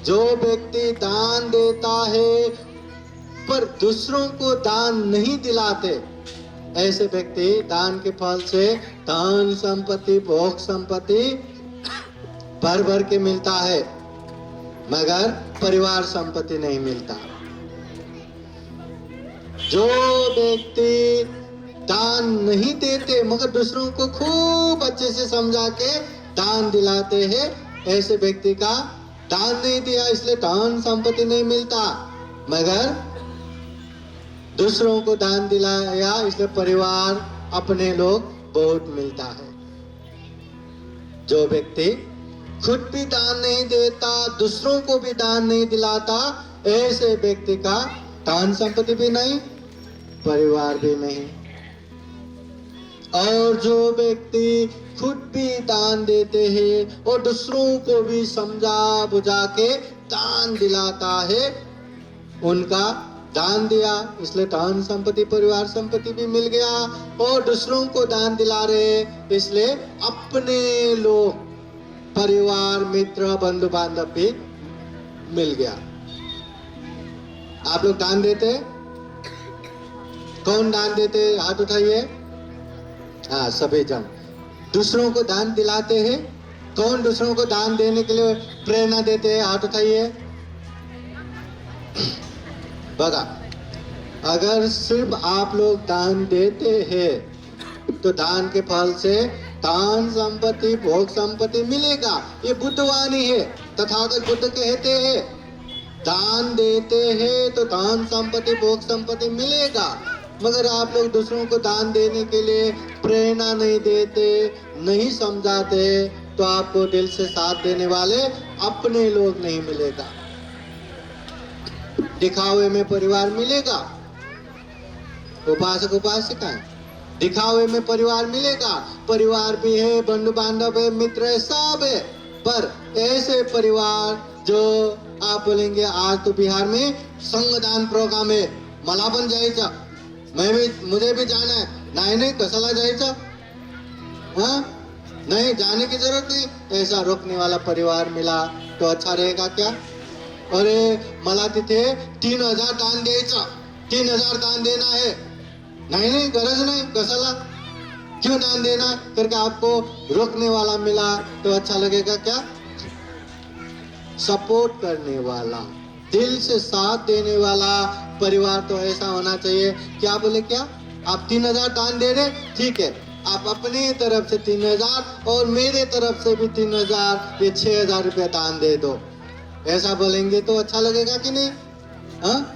जो व्यक्ति दान देता है पर दूसरों को दान नहीं दिलाते, ऐसे व्यक्ति दान के फल से धन संपत्ति भोग संपत्ति भर के मिलता है, मगर परिवार संपत्ति नहीं मिलता। जो व्यक्ति दान नहीं देते मगर दूसरों को खूब अच्छे से समझा के दान दिलाते हैं, ऐसे व्यक्ति का दान नहीं दिया इसलिए धन संपत्ति नहीं मिलता, मगर दूसरों को दान दिलाया इसलिए परिवार अपने लोग बहुत मिलता है। जो व्यक्ति खुद भी दान नहीं देता, दूसरों को भी दान नहीं दिलाता, ऐसे व्यक्ति का धन संपत्ति भी नहीं परिवार भी नहीं। और जो व्यक्ति खुद भी दान देते हैं और दूसरों को भी समझा बुझा के दान दिलाता है, उनका दान दिया इसलिए धन संपत्ति परिवार संपत्ति भी मिल गया, और दूसरों को दान दिला रहे इसलिए अपने लोग परिवार मित्र बंधु बांधव भी मिल गया। आप लोग दान देते? कौन दान देते? हाथ उठाइए। हाँ, सभी जन। दूसरों को दान दिलाते हैं? कौन दूसरों को दान देने के लिए प्रेरणा देते हैं? हाथ उठाइए। बगा, अगर सिर्फ आप लोग दान देते हैं तो दान के फल से धन संपत्ति भोग संपत्ति मिलेगा, ये बुद्धवाणी है। तथागत बुद्ध कहते हैं दान देते हैं तो धन संपत्ति भोग संपत्ति मिलेगा, मगर आप लोग दूसरों को दान देने के लिए प्रेरणा नहीं देते, नहीं समझाते, तो आपको दिल से साथ देने वाले अपने लोग नहीं मिलेगा। दिखावे में परिवार मिलेगा, उपासक उपासिकाएं, दिखावे में परिवार मिलेगा, परिवार भी है, बंधु बांधव है, मित्र है, सब है, पर ऐसे परिवार जो आप बोलेंगे आज तो बिहार में संगदान प्रोग्राम है, मला पण जायचं, मुझे भी जाना है, नहीं कसाला जायचं, हाँ नहीं जाने की जरूरत नहीं, ऐसा रोकने वाला परिवार मिला तो अच्छा रहेगा क्या? अरे मला तिथे 3000 दान द्यायचं, 3000 दान देना है, नहीं गरज नहीं, कसाला क्यों दान देना करके आपको रोकने वाला मिला तो अच्छा लगेगा क्या? सपोर्ट करने वाला, दिल से साथ देने वाला परिवार तो ऐसा होना चाहिए। क्या बोले, क्या आप 3000 दान दे रहे, ठीक है, आप अपनी तरफ से 3000 और मेरे तरफ से भी 3000, ये 6000 रुपये दान दे दो। ऐसा बोलेंगे तो अच्छा लगेगा कि नहीं? हाँ,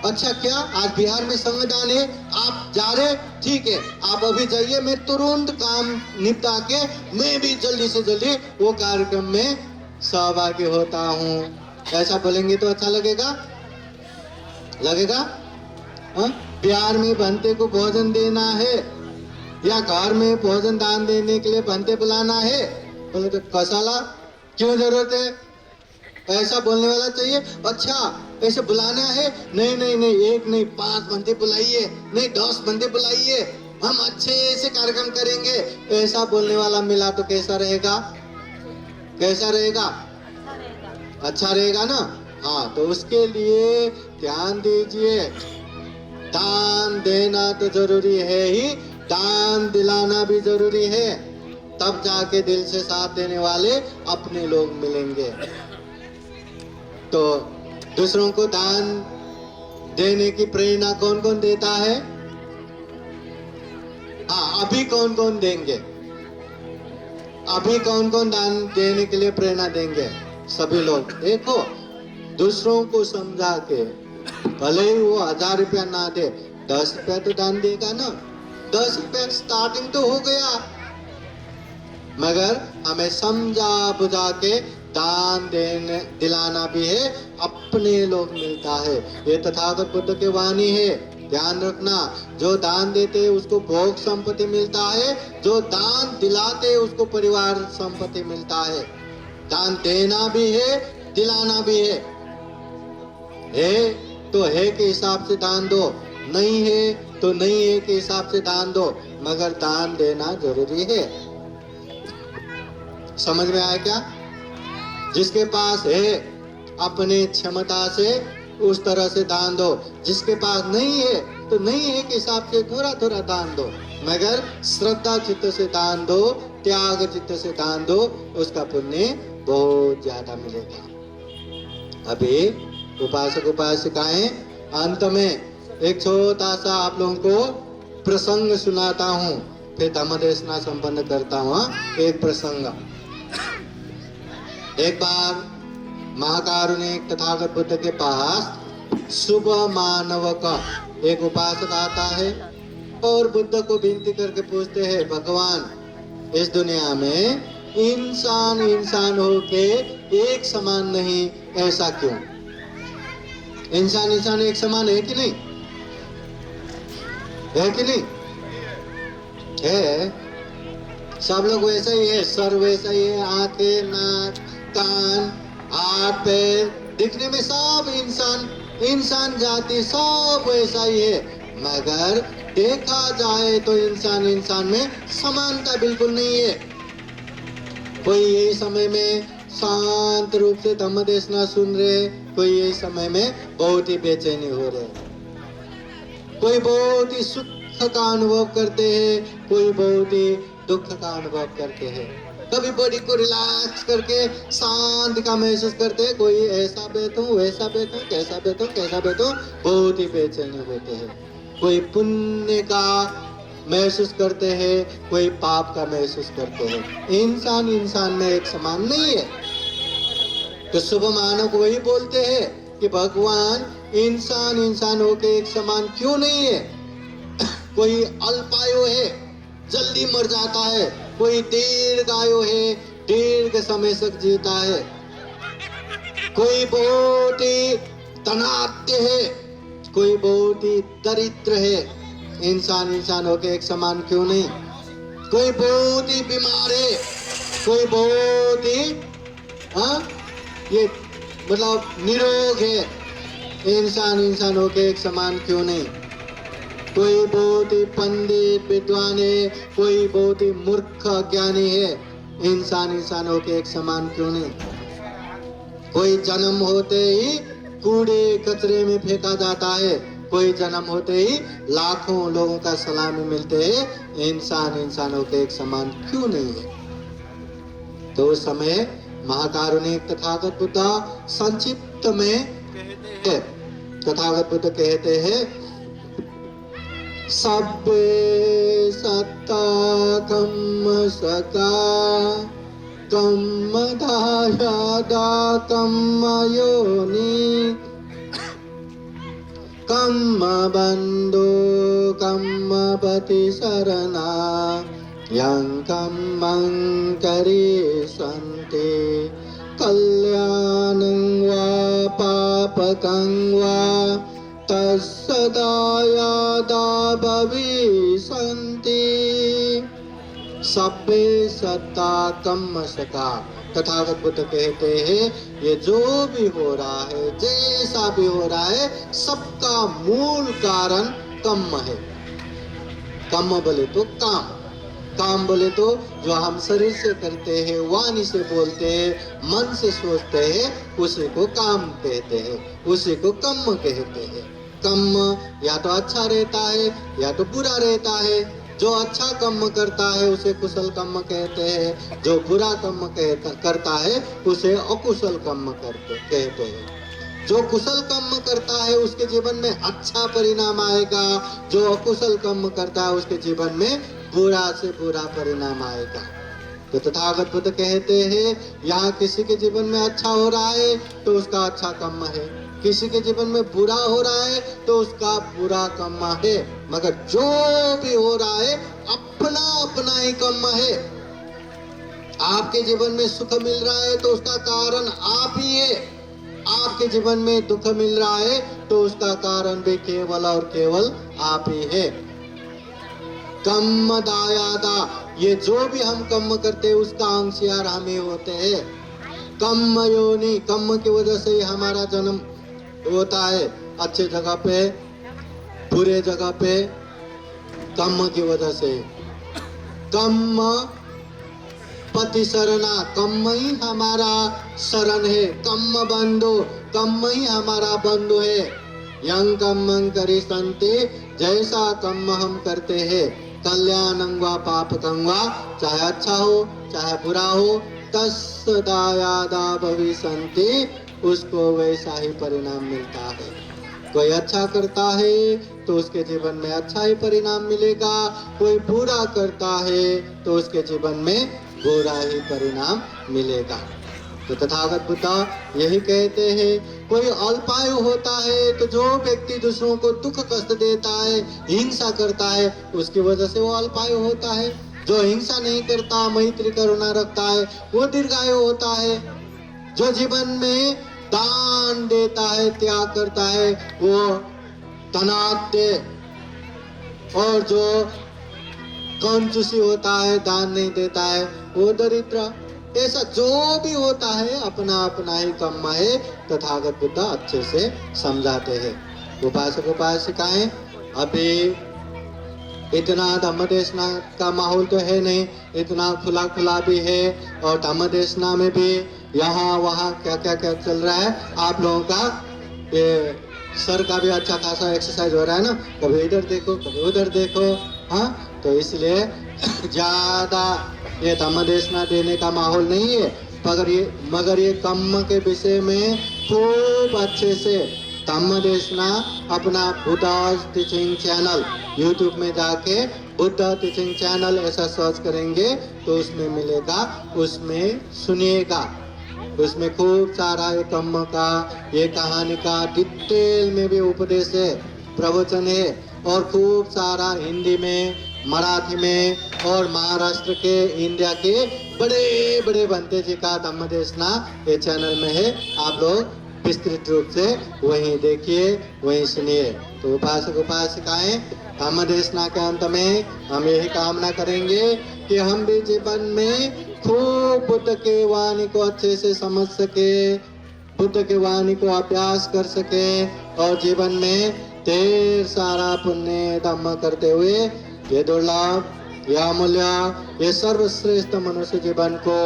अच्छा, क्या आज बिहार में संविधान है, आप जा रहे, ठीक है, आप अभी जाइए, मैं तुरंत काम निपटा के मैं भी जल्दी से जल्दी वो कार्यक्रम में सहभागी होता हूँ। ऐसा बोलेंगे तो अच्छा लगेगा? लगेगा? हाँ? बिहार में भंते को भोजन देना है या घर में भोजन दान देने के लिए भंते बुलाना है, बोले तो कसाला क्यों जरूरत है? ऐसा बोलने वाला चाहिए। अच्छा, ऐसे बुलाना है, नहीं नहीं नहीं, 1 नहीं 5 बंदे बुलाइए, नहीं 10 बंदे बुलाइए, हम अच्छे से कार्यक्रम करेंगे, ऐसा बोलने वाला मिला तो कैसा रहेगा? कैसा रहेगा? अच्छा रहेगा ना? हाँ, तो उसके लिए ध्यान दीजिए, दान देना तो जरूरी है ही, दान दिलाना भी जरूरी है, तब जाके दिल से साथ देने वाले अपने लोग मिलेंगे। तो दूसरों को दान देने की प्रेरणा कौन कौन देता है? हाँ, अभी कौन कौन देंगे? अभी कौन कौन दान देने के लिए प्रेरणा देंगे? सभी लोग। देखो, दूसरों को समझा के, भले ही वो 1000 रुपया ना दे, 10 रुपया तो दान देगा ना। 10 रुपया स्टार्टिंग तो हो गया, मगर हमें समझा बुझा के दान देने दिलाना भी है, अपने लोग मिलता है। ये तथागत बुद्ध की वाणी है, ध्यान रखना। जो दान देते उसको भोग संपत्ति मिलता है, जो दान दिलाते उसको परिवार संपत्ति मिलता है। दान देना भी है, दिलाना भी है तो है के हिसाब से दान दो, नहीं है तो नहीं है के हिसाब से दान दो, मगर दान देना जरूरी है। समझ में आया क्या? जिसके पास है अपने क्षमता से उस तरह से दान दो, जिसके पास नहीं है तो नहीं है के हिसाब से थोड़ा थोड़ा दान दो, मगर श्रद्धा चित्त से दान दो, त्याग चित्त से दान दो, उसका पुण्य बहुत ज्यादा मिलेगा। अभी उपासक उपासिकाएं, अंत में एक छोटा सा आप लोगों को प्रसंग सुनाता हूँ, फिर धम्मदेशना संपन्न करता हूँ। एक प्रसंग, एक बार महाकारुणिक तथागत बुद्ध के पास शुभ मानव का एक उपासक आता है और बुद्ध को विनती करके पूछते हैं, भगवान, इस दुनिया में इंसान इंसान होके एक समान नहीं, ऐसा क्यों? इंसान इंसान एक समान है कि नहीं? है कि नहीं? है। सब लोग वैसा ही है, सर वैसा ही है, आंखें, नाक, कान, हाथ, पैर, दिखने में सब इंसान जाति सब वैसा ही है, मगर देखा जाए तो इंसान इंसान में समानता बिल्कुल नहीं है। कोई यही समय में शांत रूप से धम्म देशना सुन रहे, कोई यही समय में बहुत ही बेचैनी हो रहे, कोई बहुत ही सुख का अनुभव करते हैं, कोई बहुत ही दुख का अनुभव करते हैं। कभी बॉडी को रिलैक्स करके शांति का महसूस करते हैं, कोई ऐसा बैठूं वैसा बैठूं, कैसा बैठूं कैसा बैठूं, बहुत ही बेचैनी होते हैं। कोई पुण्य का महसूस करते हैं, कोई पाप का महसूस करते हैं। इंसान इंसान में एक समान नहीं है। तो शुभ मानव को वही बोलते हैं कि भगवान, इंसान इंसान होके एक समान क्यों नहीं है? कोई अल्पायु है, जल्दी मर जाता है, कोई दीर्घायु है, दीर्घ समय तक जीता है, कोई बहुत ही धनाढ्य है, कोई बहुत ही दरिद्र है। इंसान इंसान होके एक समान क्यों नहीं? कोई बहुत ही बीमार है, कोई बहुत ही ये मतलब निरोग है। इंसान इंसान होके एक समान क्यों नहीं? कोई बहुत ही पंडित विद्वान है, कोई बहुत ही मूर्ख ज्ञानी है। इंसान इंसान होके एक समान क्यों नहीं? कोई जन्म होते ही कूड़े कचरे में फेंका जाता है, कोई जन्म होते ही लाखों लोगों का सलामी मिलते हैं। इंसान इंसान होके एक समान क्यों नहीं है? तो उस समय महाकारुणिक तथागत बुद्ध संक्षिप्त में कहते हैं, तथागत बुद्ध कहते हैं, सब्बे सत्ता कम्म सका कम्म दायादा कम्म योनि कम्म बंधु कम्म पति शरणा यं कम्मं करिष्यन्ति कल्याणं वा पापकं वा तत्सदायादा भविष्यन्ति। सब्बे सत्ता कम्म सका। तथागत बुद्ध कहते हैं, ये जो भी हो रहा है, जैसा भी हो रहा है, सबका मूल कारण कम्म है। कम्म बोले तो काम, काम बोले तो जो हम शरीर से करते हैं, वाणी से बोलते हैं, मन से सोचते हैं, उसी को काम कहते हैं, उसी को कम्म कहते हैं। कम्म या तो अच्छा रहता है या तो बुरा रहता है। जो अच्छा कर्म करता है उसे कुशल कर्म कहते हैं, जो बुरा कर्म करता है उसे अकुशल कर्म कहते हैं। जो कुशल कर्म करता है उसके जीवन में अच्छा परिणाम आएगा, जो अकुशल कर्म करता है उसके जीवन में बुरा से बुरा परिणाम आएगा। तो तथागत बुद्ध कहते हैं, यहाँ किसी के जीवन में अच्छा हो रहा है तो उसका अच्छा कर्म है, किसी के जीवन में बुरा हो रहा है तो उसका बुरा कर्म है। मगर जो भी हो रहा है अपना अपना ही कर्म है। आपके जीवन में सुख मिल रहा है तो उसका कारण आप ही है, आपके जीवन में दुख मिल रहा है तो उसका कारण भी केवल और केवल आप ही है। कर्म दायादा, ये जो भी हम कर्म करते हैं उसका अंशीदार हम ही होते हैं। कर्म योनि, कर्म की वजह से ही हमारा जन्म होता है, अच्छे जगह पे बुरे जगह पे, कर्म की वजह से। कर्म पति शरणा, कर्म ही हमारा शरण है। कर्म बंधु, कर्म ही हमारा बंधु है। यं कर्मं करिष्यन्ति, जैसा कर्म हम करते हैं, कल्याणं वा पापकं वा, चाहे अच्छा हो चाहे बुरा हो, तत्सदायादा भविष्यन्ति, उसको वैसा ही परिणाम मिलता है। कोई अच्छा करता है तो उसके जीवन में अच्छा ही परिणाम मिलेगा, कोई बुरा करता है तो उसके जीवन में बुरा ही परिणाम मिलेगा। तो तथागत बुद्ध यही कहते हैं, कोई अल्पायु होता है तो जो व्यक्ति दूसरों को दुख कष्ट देता है, हिंसा करता है, उसकी वजह से वो अल्पायु होता है। जो हिंसा नहीं करता, मैत्री करुणा रखता है, वो दीर्घायु होता है। जो जीवन में दान देता है, त्याग करता है, वो धनाढ्य। और जो कंजूसी होता है, दान नहीं देता है, वो दरिद्र। ऐसा जो भी होता है अपना अपना ही कर्म है। तथागत बुद्ध अच्छे से समझाते हैं। उपासक उपासिकाएं, अभी इतना धम्म देशना का माहौल तो है नहीं, इतना खुला खुला भी है, और धम्म देशना में भी यहाँ वहाँ क्या क्या क्या चल रहा है। आप लोगों का ये सर का भी अच्छा खासा एक्सरसाइज हो रहा है ना, कभी इधर देखो कभी उधर देखो। हाँ, तो इसलिए ज्यादा ये धम्म देशना देने का माहौल नहीं है। मगर ये कर्म के विषय में खूब अच्छे से धम्म देशना अपना बुद्धास टीचिंग चैनल यूट्यूब में जाके बुद्धा टीचिंग चैनल ऐसा सर्च करेंगे तो उसमें मिलेगा, उसमें सुनिएगा। उसमें खूब सारा ये कर्म का, ये कहानी का डिटेल में भी उपदेश है, प्रवचन है, और खूब सारा हिंदी में, मराठी में, और महाराष्ट्र के, इंडिया के बड़े बड़े बनते जी का धम्म देशना ये चैनल में है। आप लोग विस्तृत रूप से वहीं देखिए, वहीं सुनिए। तो उपासक उपासिकाएं, धम्म देशना के अंत में हम यही कामना करेंगे कि हम भी जीवन में खूब बुद्ध के वाणी को अच्छे से समझ सके, बुद्ध के वाणी को अभ्यास कर सके, और जीवन में ढेर सारा पुण्य धम्म करते हुए ये दुर्लभ, ये अमूल्य, ये सर्वश्रेष्ठ मनुष्य जीवन को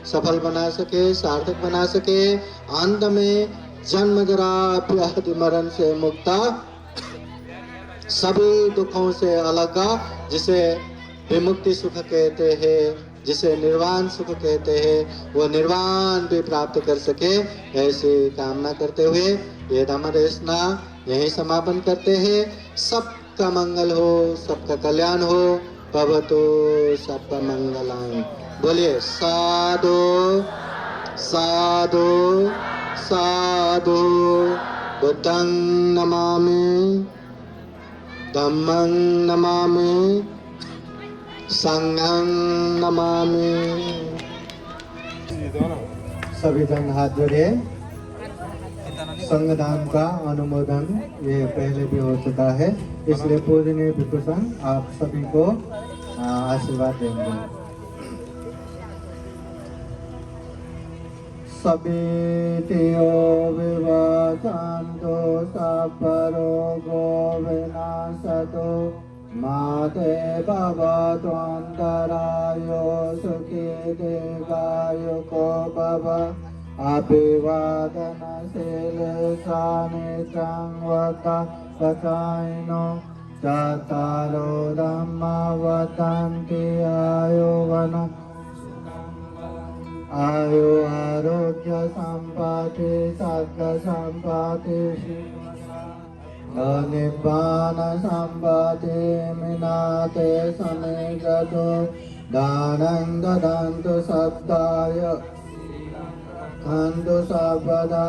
सफल बना सके, सार्थक बना सके। अंत में जन्म जरा व्याधि मरण से मुक्ता, सभी दुखों से अलग, जिसे विमुक्ति सुख कहते हैं, जिसे निर्वाण सुख कहते हैं वो निर्वाण भी प्राप्त कर सके, ऐसी कामना करते हुए ये धम्मदेशना यही समापन करते हैं। सबका मंगल हो, सबका कल्याण हो। भवतु सबका मंगलानि। बोलिए साधु साधु साधु। बुद्धं नमामि, धम्मं नमामि, संघं नमामि। सभी जन हाथ जोड़िए। संगदान का अनुमोदन ये पहले भी हो चुका है, इसलिए पूजनीय भिक्षु संघ आप सभी को आशीर्वाद देंगे। सभी विवाचान्तो सपरोगो विनाशतो माते भवत्वन्तरायो सुखी दीर्घायुको भव। अभिवादनशीलेशानि वदापचायिनो चत्वारो धम्मा वदन्ति आयुवन आयु आरोग्य संपत्ति सद्ग संपत्ति निब्बान संपत्ति मिनाते समेजतो दानं ददन्तु सद्दाय खन्तु सर्वदा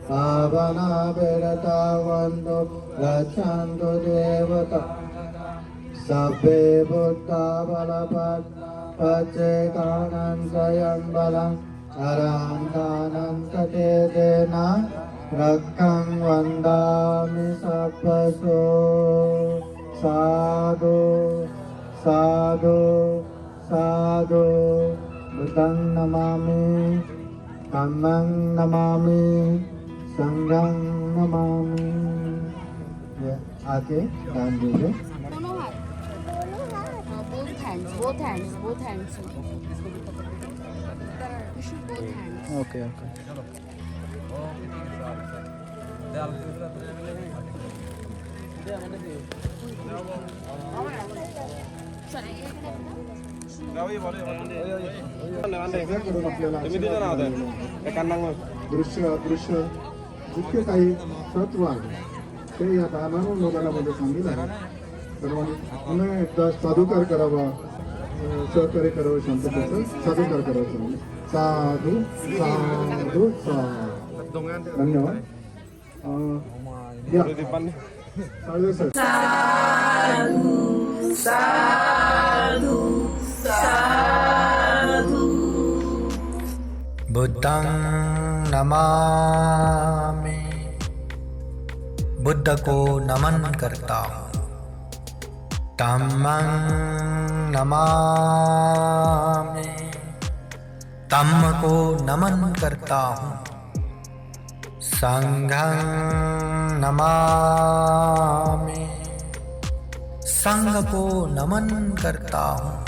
पावना विरतावन्तु गच्छन्तु देवता। सभ्ये बुद्धा बलपच्चेकानन्तयं बलम् अरहन्तानन्ततेन रक्षं वन्दामि सर्वसो। साधु साधु साधु। बुद्धं नमामि, धम्मं नमामि, संघं नमामि। आके दान दीजिए। Both hands. You should both hands. Okay. सगळ्याकडून आपल्याला दृश्य अदृश्य जितके काही तत्व आहे ते या दानानुमोदनामध्ये सांगितलं आहे। सर्वांनी पुन्हा एकदा साधुकार करावा, सहकार्य करावं, शांततेचं साधुकार करायचं। साधू साधू साधू। धन्यवाद। या साधू सर। बुद्धं नमामि, बुद्ध को नमन करता हूँ। धम्मं नमामि, धम्म को नमन करता हूँ। संघं नमामि, संघ को नमन करता हूँ।